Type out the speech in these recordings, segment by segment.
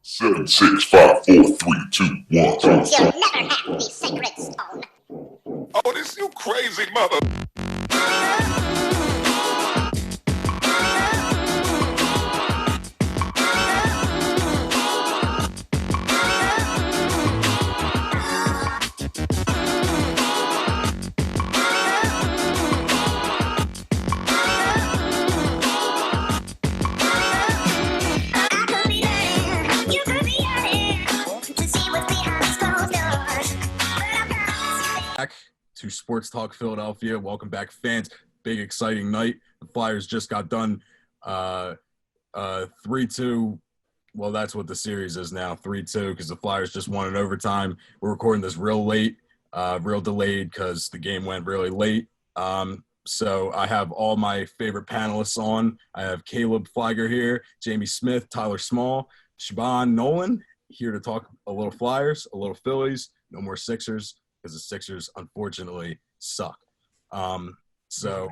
Seven, six, five, four, three, two, one. You'll never have the sacred stone. Oh, this you crazy mother. Back to Sports Talk Philadelphia. Welcome back, fans. Big exciting night. The Flyers just got done 3-2. Well, that's what the series is now, 3-2, because the Flyers just won in overtime. We're recording this real late, real delayed because the game went really late. So I have all my favorite panelists on. I have Caleb Flieger here, Jamie Smith, Tyler Small, Shaban Nolan here to talk a little Flyers, a little Phillies, no more Sixers, because the Sixers unfortunately suck. So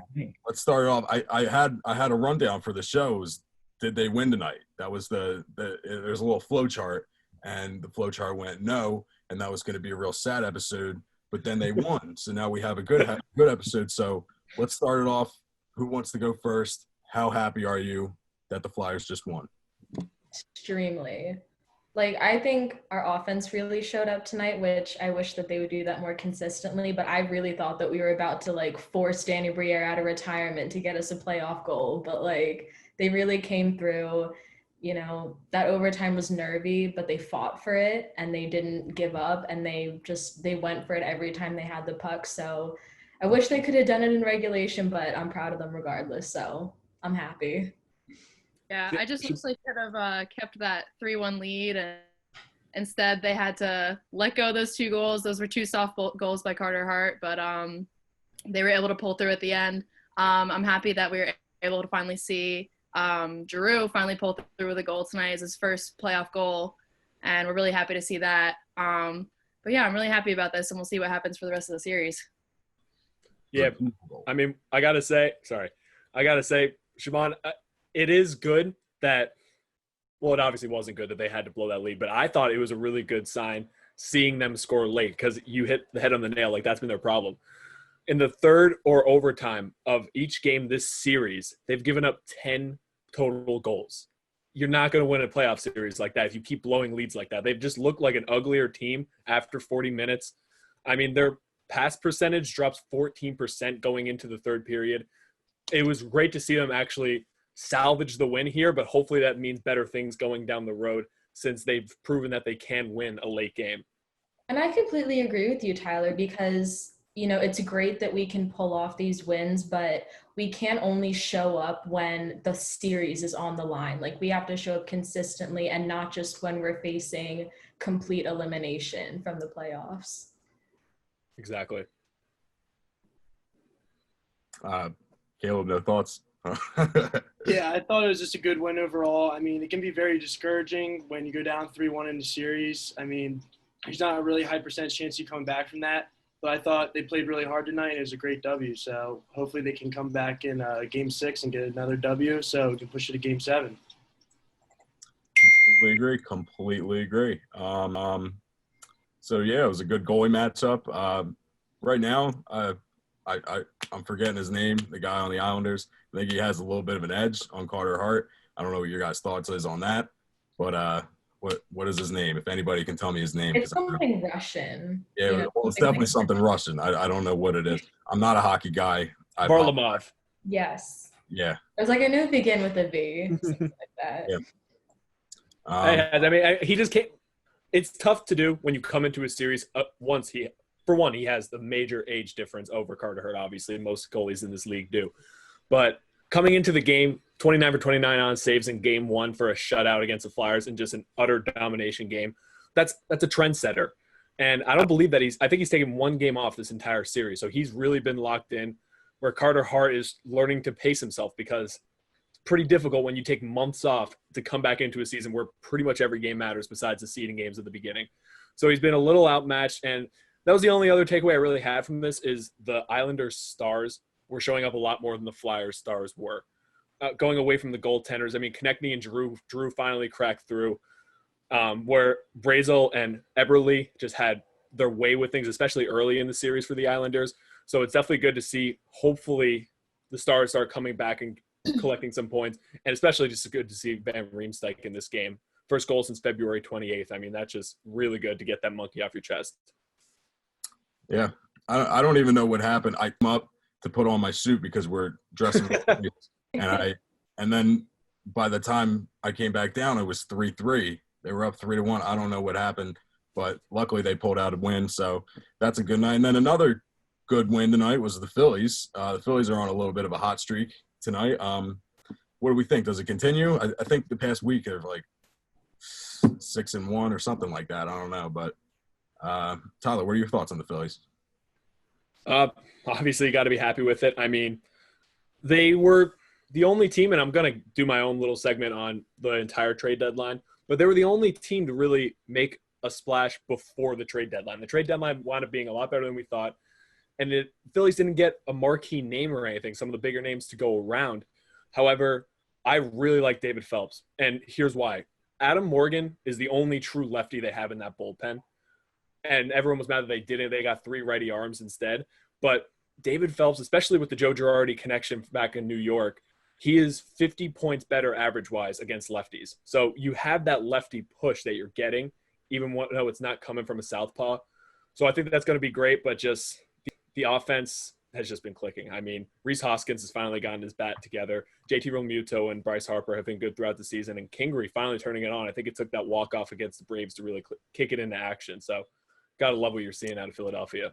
let's start off. I had a rundown for the shows. Did they win tonight? That was there's a little flow chart, and the flow chart went no, and that was going to be a real sad episode. But then they won, so now we have a good episode. So let's start it off. Who wants to go first? How happy are you that the Flyers just won? Extremely. I think our offense really showed up tonight, which I wish that they would do that more consistently. But I really thought that we were about to force Danny Briere out of retirement to get us a playoff goal. But they really came through. You know, that overtime was nervy, but they fought for it and they didn't give up, and they went for it every time they had the puck. So I wish they could have done it in regulation, but I'm proud of them regardless. So I'm happy. Yeah, I just wish they could have kept that 3-1 lead, and instead they had to let go of those two goals. Those were two soft goals by Carter Hart, but they were able to pull through at the end. I'm happy that we were able to finally see Giroux finally pull through with a goal tonight. It's his first playoff goal, and we're really happy to see that. But yeah, I'm really happy about this, and we'll see what happens for the rest of the series. Yeah, I mean, I gotta say, Siobhan, it is good that, well, it obviously wasn't good that they had to blow that lead, but I thought it was a really good sign seeing them score late, because you hit the head on the nail. That's been their problem. In the third or overtime of each game this series, they've given up 10 total goals. You're not going to win a playoff series like that if you keep blowing leads like that. They've just looked like an uglier team after 40 minutes. I mean, their pass percentage drops 14% going into the third period. It was great to see them actually salvage the win here, but hopefully that means better things going down the road, since they've proven that they can win a late game. And I completely agree with you, Tyler, because it's great that we can pull off these wins, but we can't only show up when the series is on the line. We have to show up consistently, and not just when we're facing complete elimination from the playoffs. Exactly. Caleb, no thoughts? Yeah, I thought it was just a good win overall. I mean, it can be very discouraging when you go down 3-1 in the series. I mean, there's not a really high percentage chance you come back from that. But I thought they played really hard tonight. It was a great W. So hopefully they can come back in Game 6 and get another W, so we can push it to Game 7. Completely agree. So yeah, it was a good goalie matchup. Right now, I'm forgetting his name, the guy on the Islanders. I think he has a little bit of an edge on Carter Hart. I don't know what your guys' thoughts is on that, but what is his name? If anybody can tell me his name. It's something Russian. Yeah, well, it's definitely something Russian. I don't know what it is. I'm not a hockey guy. Varlamov. Yes. Yeah. I was I knew it began with a V, something like that. Yeah. I mean, he just can't. It's tough to do when you come into a series. He has the major age difference over Carter Hart. Obviously, most goalies in this league do. But coming into the game, 29 for 29 on saves in Game 1 for a shutout against the Flyers and just an utter domination game. That's a trendsetter. And I don't believe that I think he's taken one game off this entire series. So he's really been locked in, where Carter Hart is learning to pace himself, because it's pretty difficult when you take months off to come back into a season where pretty much every game matters besides the seeding games at the beginning. So he's been a little outmatched, and that was the only other takeaway I really had from this is the Islanders stars were showing up a lot more than the Flyers stars were. Going away from the goaltenders, I mean, Konechny and Drew finally cracked through. where Brazel and Eberle just had their way with things, especially early in the series for the Islanders. So it's definitely good to see. Hopefully, the Stars start coming back and collecting some points, and especially just good to see Van Riemsdyk in this game. First goal since February 28th. I mean, that's just really good to get that monkey off your chest. Yeah, I don't even know what happened. I come up to put on my suit because we're dressing, and then by the time I came back down, it was 3-3. They were up 3-1. I don't know what happened, but luckily they pulled out a win, so that's a good night. And then another good win tonight was the Phillies. The Phillies are on a little bit of a hot streak tonight. What do we think? Does it continue? I think the past week they're like 6-1 or something like that. I don't know, but Tyler, what are your thoughts on the Phillies? Obviously, you got to be happy with it. I mean, they were the only team, and I'm going to do my own little segment on the entire trade deadline, but they were the only team to really make a splash before the trade deadline. The trade deadline wound up being a lot better than we thought, and the Phillies didn't get a marquee name or anything, some of the bigger names to go around. However, I really like David Phelps, and here's why. Adam Morgan is the only true lefty they have in that bullpen, and everyone was mad that they didn't. They got 3 righty arms instead. But David Phelps, especially with the Joe Girardi connection back in New York, he is 50 points better average-wise against lefties. So you have that lefty push that you're getting, even though it's not coming from a southpaw. So I think that's going to be great, but just the offense has just been clicking. I mean, Rhys Hoskins has finally gotten his bat together. JT Realmuto and Bryce Harper have been good throughout the season, and Kingery finally turning it on. I think it took that walk-off against the Braves to really kick it into action. So got to love what you're seeing out of Philadelphia.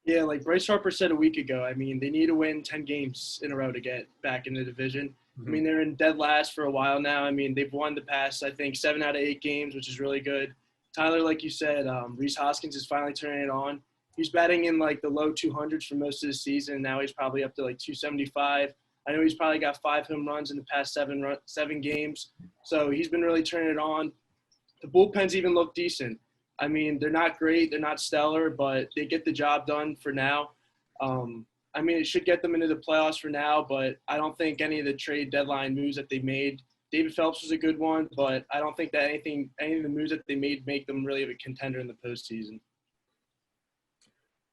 Yeah, like Bryce Harper said a week ago, I mean, they need to win 10 games in a row to get back in the division. Mm-hmm. I mean, they're in dead last for a while now. I mean, they've won the past, I think, 7 out of 8 games, which is really good. Tyler, like you said, Rhys Hoskins is finally turning it on. He's batting in, like, the low 200s for most of the season. Now he's probably up to, like, 275. I know he's probably got 5 home runs in the past 7 games. So he's been really turning it on. The bullpens even look decent. I mean, they're not great, they're not stellar, but they get the job done for now. I mean, it should get them into the playoffs for now, but I don't think any of the trade deadline moves that they made. David Phelps was a good one, but I don't think that any of the moves that they made make them really of a contender in the postseason.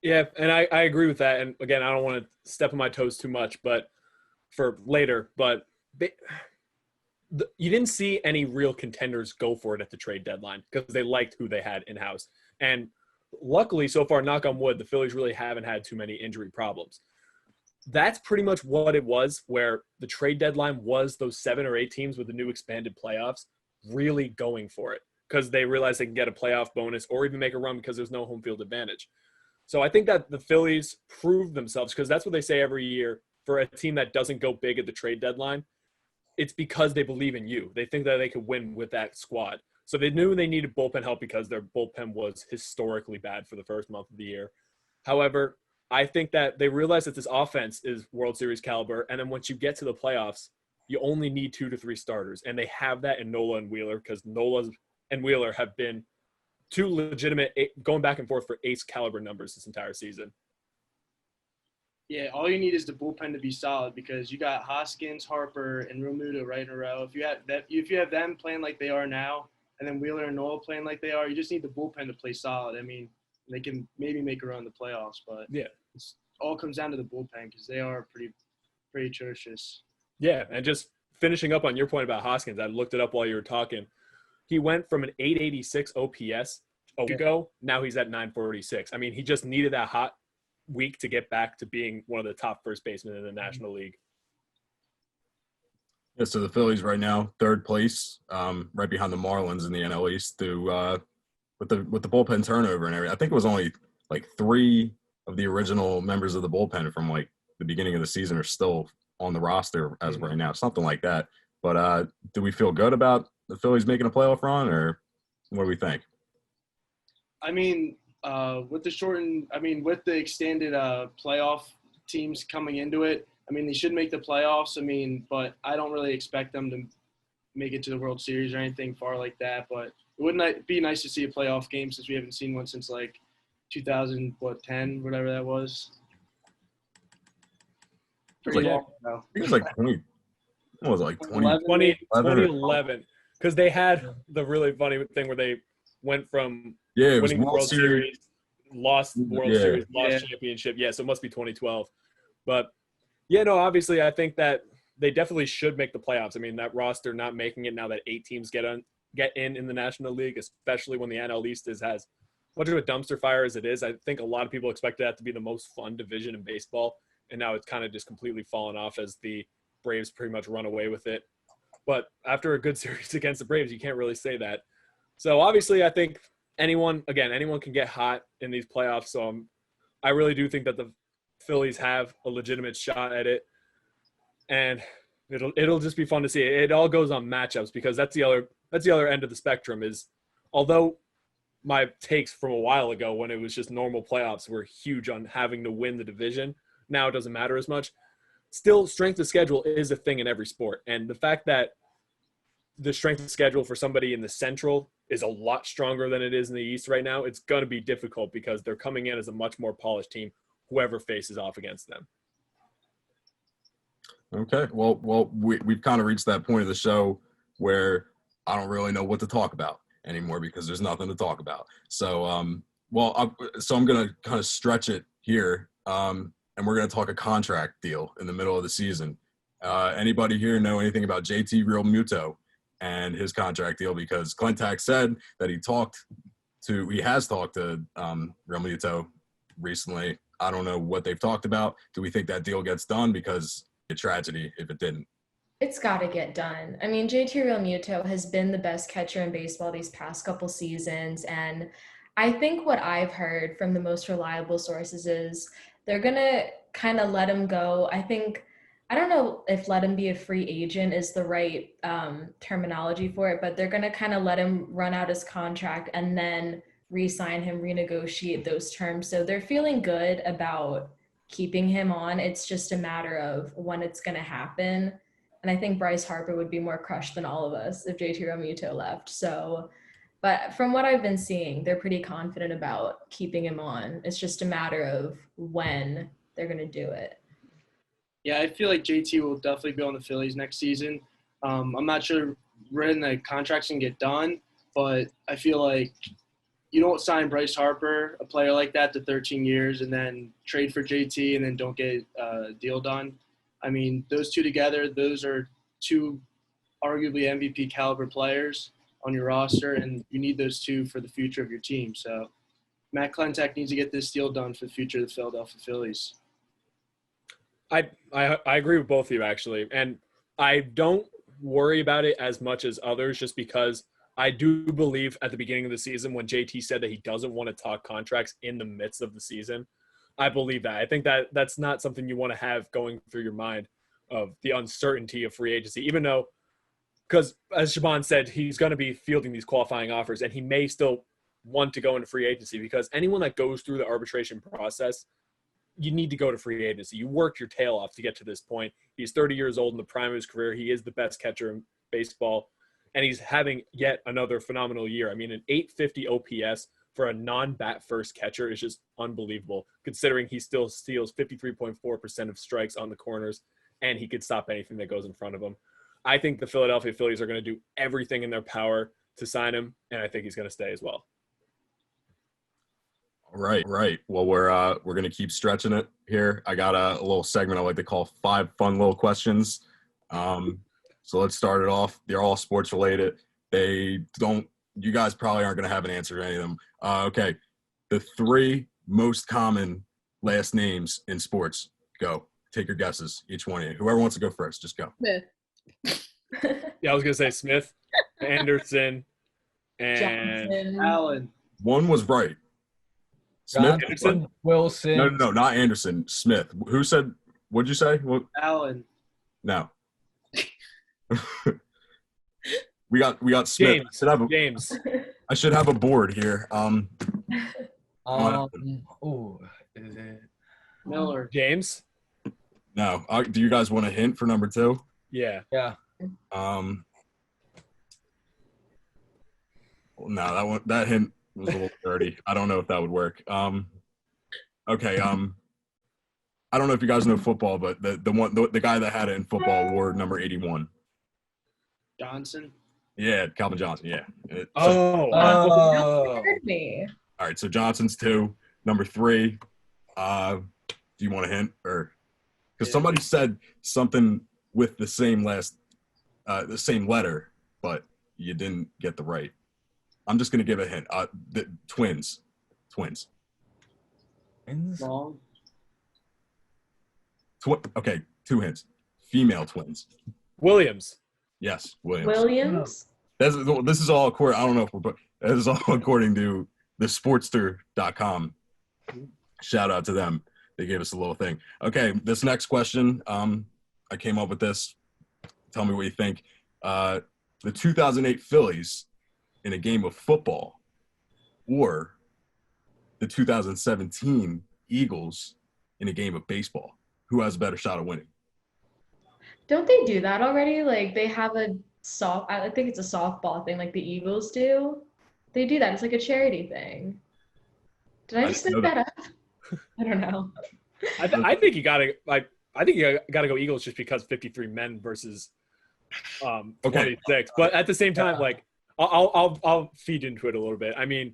Yeah, and I agree with that. And again, I don't want to step on my toes too much, but for later. But you didn't see any real contenders go for it at the trade deadline because they liked who they had in-house. And luckily, so far, knock on wood, the Phillies really haven't had too many injury problems. That's pretty much what it was, where the trade deadline was those 7 or 8 teams with the new expanded playoffs really going for it because they realized they can get a playoff bonus or even make a run because there's no home field advantage. So I think that the Phillies proved themselves, because that's what they say every year for a team that doesn't go big at the trade deadline. It's because they believe in you. They think that they could win with that squad. So they knew they needed bullpen help because their bullpen was historically bad for the first month of the year. However, I think that they realized that this offense is World Series caliber, and then once you get to the playoffs, you only need 2 to 3 starters, and they have that in Nola and Wheeler because Nola and Wheeler have been 2 legitimate, going back and forth for ace caliber numbers this entire season. Yeah, all you need is the bullpen to be solid because you got Hoskins, Harper, and Realmuto right in a row. If you have them playing like they are now, and then Wheeler and Nola playing like they are, you just need the bullpen to play solid. I mean, they can maybe make a run in the playoffs, but yeah, it all comes down to the bullpen because they are pretty atrocious. Yeah, and just finishing up on your point about Hoskins, I looked it up while you were talking. He went from an 886 OPS a week ago. Now he's at 946. I mean, he just needed that hot week to get back to being one of the top first basemen in the National League. Yeah, so the Phillies right now, 3rd place, right behind the Marlins in the NL East, with the bullpen turnover and everything. I think it was only like 3 of the original members of the bullpen from like the beginning of the season are still on the roster as of right now, something like that. But do we feel good about the Phillies making a playoff run, or what do we think? I mean, with the extended playoff teams coming into it, I mean, they should make the playoffs. I mean, but I don't really expect them to make it to the World Series or anything far like that. But it wouldn't be nice to see a playoff game since we haven't seen one since like 2010, whatever that was. It was like 20. What was it, like 2011. because they had the really funny thing where they went from it was winning the World Series, lost the World Series, lost championship. Yeah, so it must be 2012. But, yeah, no, obviously I think that they definitely should make the playoffs. I mean, that roster not making it now that 8 teams get in the National League, especially when the NL East is as much of a dumpster fire as it is. I think a lot of people expected that to be the most fun division in baseball, and now it's kind of just completely fallen off as the Braves pretty much run away with it. But after a good series against the Braves, you can't really say that. So obviously I think anyone can get hot in these playoffs. So I really do think that the Phillies have a legitimate shot at it. And it'll just be fun to see. It all goes on matchups because that's the other end of the spectrum is although my takes from a while ago when it was just normal playoffs were huge on having to win the division. Now it doesn't matter as much. Still, strength of schedule is a thing in every sport. And the fact that the strength of schedule for somebody in the Central is a lot stronger than it is in the East right now, it's going to be difficult because they're coming in as a much more polished team, whoever faces off against them. Okay. Well, we've kind of reached that point of the show where I don't really know what to talk about anymore because there's nothing to talk about. So, I'm going to kind of stretch it here, and we're going to talk a contract deal in the middle of the season. Anybody here know anything about JT Realmuto and his contract deal? Because Clintac said that he has talked to Realmuto recently. I don't know what they've talked about. Do we think that deal gets done? Because a tragedy if it didn't. It's got to get done. I mean, JT Realmuto has been the best catcher in baseball these past couple seasons. And I think what I've heard from the most reliable sources is they're going to kind of let him go. I don't know if let him be a free agent is the right terminology for it, but they're going to kind of let him run out his contract and then re-sign him, renegotiate those terms. So they're feeling good about keeping him on. It's just a matter of when it's going to happen. And I think Bryce Harper would be more crushed than all of us if JT Realmuto left. So, but from what I've been seeing, they're pretty confident about keeping him on. It's just a matter of when they're going to do it. Yeah, I feel like JT will definitely be on the Phillies next season. I'm not sure when the contracts can get done, but I feel like you don't sign Bryce Harper, a player like that, to 13 years and then trade for JT and then don't get a deal done. I mean, those two together, those are two arguably MVP caliber players on your roster, and you need those two for the future of your team. So Matt Clintac needs to get this deal done for the future of the Philadelphia Phillies. I agree with both of you, actually. And I don't worry about it as much as others just because I do believe at the beginning of the season when JT said that he doesn't want to talk contracts in the midst of the season, I believe that. I think that that's not something you want to have going through your mind of the uncertainty of free agency, even though, because as Shaban said, he's going to be fielding these qualifying offers and he may still want to go into free agency because anyone that goes through the arbitration process, you need to go to free agency. You worked your tail off to get to this point. He's 30 years old in the prime of his career. He is the best catcher in baseball. And he's having yet another phenomenal year. I mean, an 850 OPS for a non-bat first catcher is just unbelievable, considering he still steals 53.4% of strikes on the corners, and he could stop anything that goes in front of him. I think the Philadelphia Phillies are going to do everything in their power to sign him, and I think he's going to stay as well. Right. Well, we're going to keep stretching it here. I got a little segment I like to call 5 fun little questions. So let's start it off. They're all sports related. You guys probably aren't going to have an answer to any of them. Okay. The 3 most common last names in sports. Go. Take your guesses, each one of you. Whoever wants to go first, just go. Smith. Yeah, I was going to say Smith, Anderson, and Johnson. Allen. One was right. Smith. Anderson? Wilson. No, not Anderson. Smith. Who said, what'd you say? What? Allen. No. We got Smith. James. I should have a board here. Is it Miller. James? No. Do you guys want a hint for number 2? Yeah. Yeah. No, that hint was a little dirty. I don't know if that would work. Okay. I don't know if you guys know football, but the guy that had it in football wore number 81. Johnson. Yeah, Calvin Johnson. Yeah. Heard me. All right. So Johnson's 2. Number 3. Do you want a hint or? Because somebody said something with the same letter, but you didn't get the right. I'm just gonna give a hint. The twins. Wrong. Okay, 2 hints. Female twins. Williams. Yes, Williams. Williams. This is all according. I don't know if we're. This is all according to the Sportster.com. Shout out to them. They gave us a little thing. Okay, this next question. I came up with this. Tell me what you think. The 2008 Phillies in a game of football, or the 2017 Eagles in a game of baseball. Who has a better shot of winning? Don't they do that already? Like they have I think it's a softball thing like the Eagles do. They do that. It's like a charity thing. Did I just make that up? I don't know. I think you gotta go Eagles just because 53 men versus 26. But at the same time, like I'll feed into it a little bit. I mean,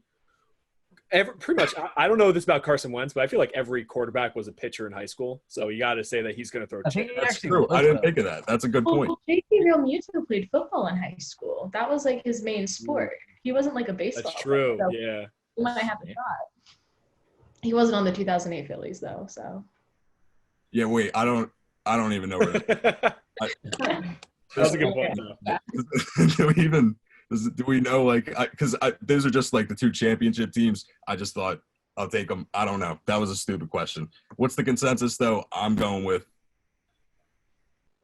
pretty much. I don't know this about Carson Wentz, but I feel like every quarterback was a pitcher in high school. So you got to say that he's going to throw. That's true. I didn't think of that. That's a good point. J.T. Realmuto played football in high school. That was like his main sport. He wasn't like a baseball. That's true. Player, so yeah. He might have a shot. He wasn't on the 2008 Phillies though. So. Yeah. Wait. I don't even know where. That's a good point. Do we know, like, because those are just like the 2 championship teams. I just thought I'll take them. I don't know. That was a stupid question. What's the consensus, though? I'll go with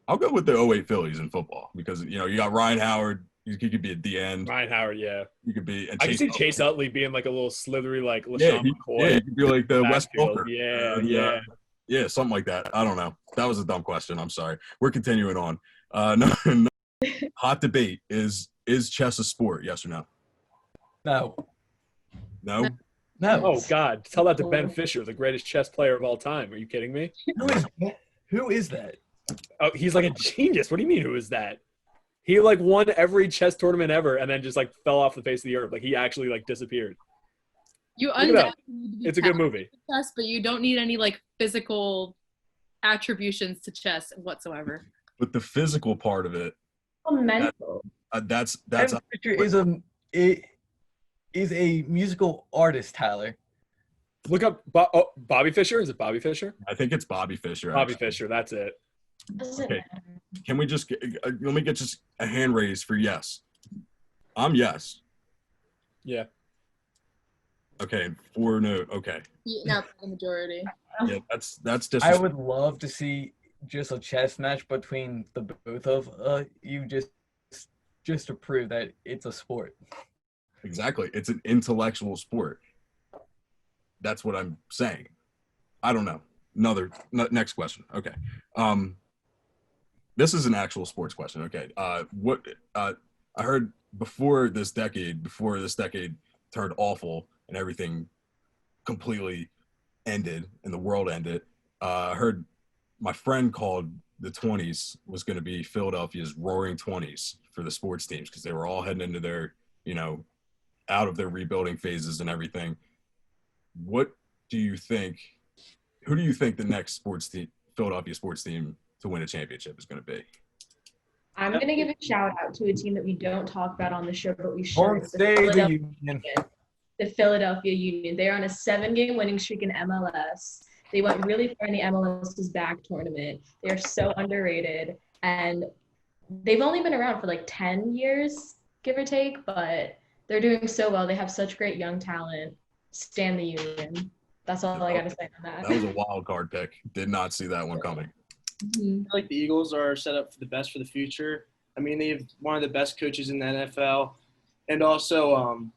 the 08 Phillies in football because, you got Ryan Howard. He could be at the end. Ryan Howard, yeah. You could be. And I can see Chase Utley being like a little slithery, like LaShawn McCoy. Yeah, he could be like the Wes Backfield. Welker. Yeah, something like that. I don't know. That was a dumb question. I'm sorry. We're continuing on. Hot debate is chess a sport? Yes or no? No. No? No. Oh God! Tell that to Ben Fisher, the greatest chess player of all time. Are you kidding me? Who is that? Oh, he's like a genius. What do you mean? Who is that? He like won every chess tournament ever, and then just like fell off the face of the earth. Like he actually like disappeared. You Look it up. undoubtedly need to be It's a good movie. chess, but you don't need any like physical attributions to chess whatsoever. But the physical part of it, Mental. that's Ben Fisher is a musical artist, Tyler. Look up Bobby Fischer. Is it Bobby Fischer? I think it's Bobby Fischer. Bobby actually. Fischer. That's it. Okay. Can we just let me get just a hand raise for yes? I'm yes. Yeah. Okay. 4 no. Okay. Not the majority. Yeah, that's just. I would love to see just a chess match between the both of you, just to prove that it's a sport. Exactly. It's an intellectual sport. That's what I'm saying. I don't know. Next question. Okay. This is an actual sports question. Okay. I heard before this decade turned awful and everything completely ended and the world ended, I heard my friend called the 20s was going to be Philadelphia's roaring 20s for the sports teams because they were all heading into their, out of their rebuilding phases and everything. What do you think? Who do you think the next Philadelphia sports team to win a championship is going to be? I'm going to give a shout out to a team that we don't talk about on the show, but we should. The Philadelphia Union. They're on a 7-game winning streak in MLS. They went really far in the MLS's back tournament. They're so underrated, and they've only been around for like 10 years, give or take, but they're doing so well. They have such great young talent. Stan the Union. That's all I got to say on that. That was a wild card pick. Did not see that one coming. I feel like the Eagles are set up for the best for the future. I mean, they have one of the best coaches in the NFL, and also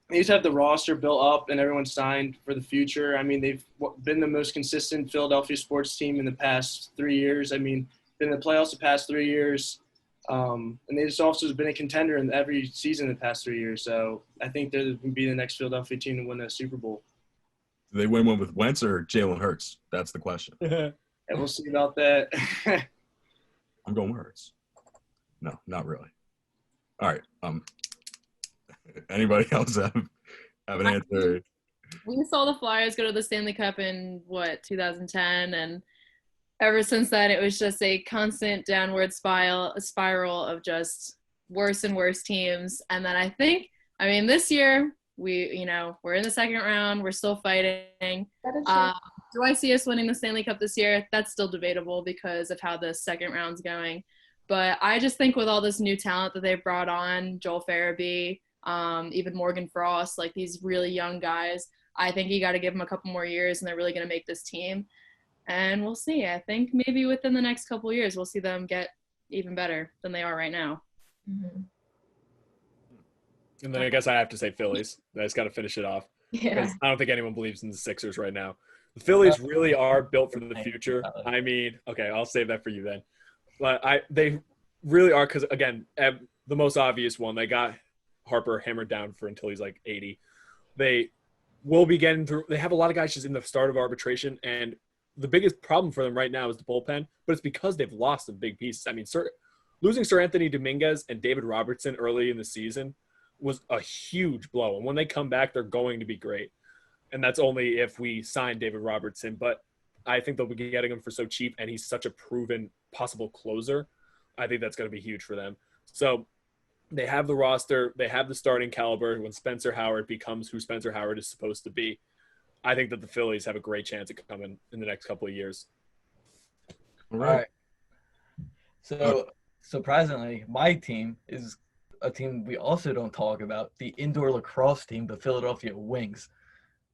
they just have the roster built up and everyone signed for the future. I mean, they've been the most consistent Philadelphia sports team in the past 3 years. I mean, been in the playoffs the past 3 years, and they just also been a contender in every season the past 3 years. So I think they're going to be the next Philadelphia team to win a Super Bowl. Do they win one with Wentz or Jalen Hurts? That's the question. Yeah, we'll see about that. I'm going with Hurts. No, not really. All right. Anybody else have an answer? We saw the Flyers go to the Stanley Cup in 2010, and ever since then it was just a constant downward spiral of just worse and worse teams. And then I think, this year we're in the second round, we're still fighting. Do I see us winning the Stanley Cup this year? That's still debatable because of how the second round's going. But I just think with all this new talent that they've brought on, Joel Farabee, even Morgan Frost, like these really young guys, I think you got to give them a couple more years and they're really going to make this team. And we'll see. I think maybe within the next couple of years, we'll see them get even better than they are right now. Mm-hmm. And then I guess I have to say Phillies. I just got to finish it off. Yeah. Because I don't think anyone believes in the Sixers right now. The Phillies really are built for the future. Okay, I'll save that for you then. But they really are because, again, the most obvious one, they got Harper hammered down for until he's like 80. They will be getting through. They have a lot of guys just in the start of arbitration, and the biggest problem for them right now is the bullpen, but it's because they've lost some big pieces. Losing Sir Anthony Dominguez and David Robertson early in the season was a huge blow. And when they come back, they're going to be great. And that's only if we sign David Robertson. But I think they'll be getting him for so cheap, and he's such a proven possible closer. I think that's going to be huge for them. So they have the roster. They have the starting caliber when Spencer Howard becomes who Spencer Howard is supposed to be. I think that the Phillies have a great chance at coming in the next couple of years. All right. So, surprisingly, my team is a team we also don't talk about, the indoor lacrosse team, the Philadelphia Wings.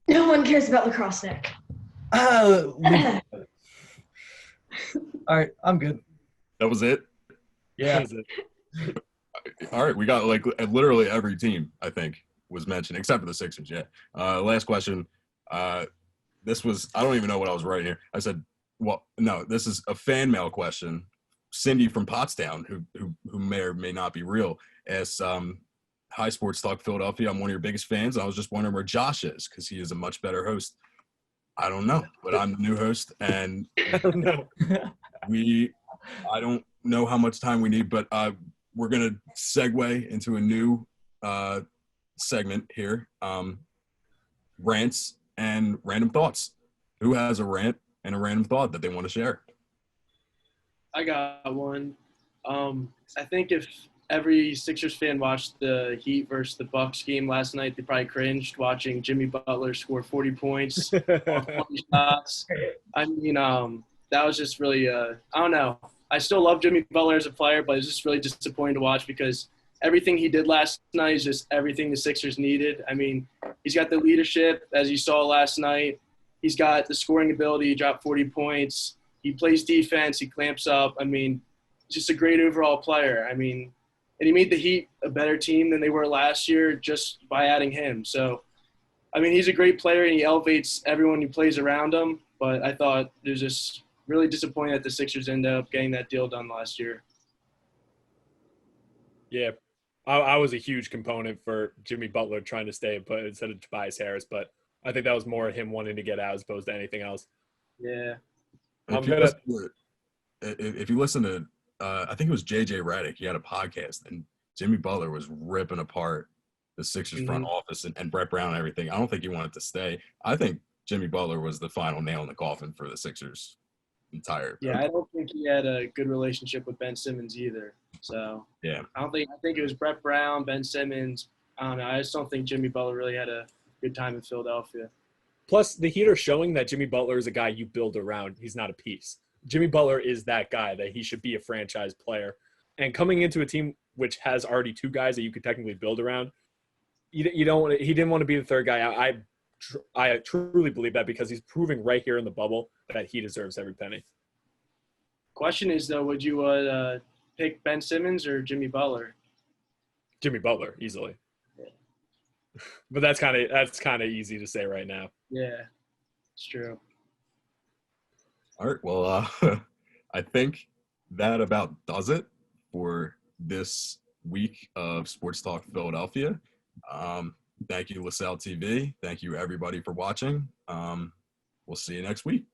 No one cares about lacrosse, Nick. All right, I'm good. That was it? Yeah. That was it. All right, we got literally every team, I think, was mentioned, except for the Sixers, yeah. Last question. This was – I don't even know what I was writing here. I said, well, no, this is a fan mail question. Cindy from Pottstown, who may or may not be real, asks, hi, SportsTalk Philadelphia. I'm one of your biggest fans. I was just wondering where Josh is because he is a much better host. I don't know, but I'm the new host, and I don't know. I don't know how much time we need, but we're going to segue into a new segment here, rants and random thoughts. Who has a rant and a random thought that they want to share? I got one. I think if every Sixers fan watched the Heat versus the Bucks game last night, they probably cringed watching Jimmy Butler score 40 points, 20 shots. That was just really I don't know. I still love Jimmy Butler as a player, but it's just really disappointing to watch because everything he did last night is just everything the Sixers needed. He's got the leadership, as you saw last night. He's got the scoring ability. He dropped 40 points. He plays defense. He clamps up. Just a great overall player. And he made the Heat a better team than they were last year just by adding him. So, he's a great player, and he elevates everyone who plays around him. But I thought it was just really disappointing that the Sixers ended up getting that deal done last year. Yeah, I was a huge component for Jimmy Butler trying to stay put instead of Tobias Harris, but I think that was more him wanting to get out as opposed to anything else. Yeah. If you listen to I think it was JJ Redick, he had a podcast, and Jimmy Butler was ripping apart the Sixers front office and Brett Brown and everything. I don't think he wanted to stay. I think Jimmy Butler was the final nail in the coffin for the Sixers entire. Yeah, I don't think he had a good relationship with Ben Simmons either. So yeah, I think it was Brett Brown, Ben Simmons. I don't know. I just don't think Jimmy Butler really had a good time in Philadelphia. Plus, the Heat are showing that Jimmy Butler is a guy you build around. He's not a piece. Jimmy Butler is that guy that he should be a franchise player. And coming into a team which has already two guys that you could technically build around, he didn't want to be the third guy. I truly believe that because he's proving right here in the bubble that he deserves every penny. Question is, though, would you pick Ben Simmons or Jimmy Butler? Jimmy Butler, easily. Yeah. But that's kind of easy to say right now. Yeah, it's true. All right. Well, I think that about does it for this week of Sports Talk Philadelphia. Thank you, LaSalle TV. Thank you, everybody, for watching. We'll see you next week.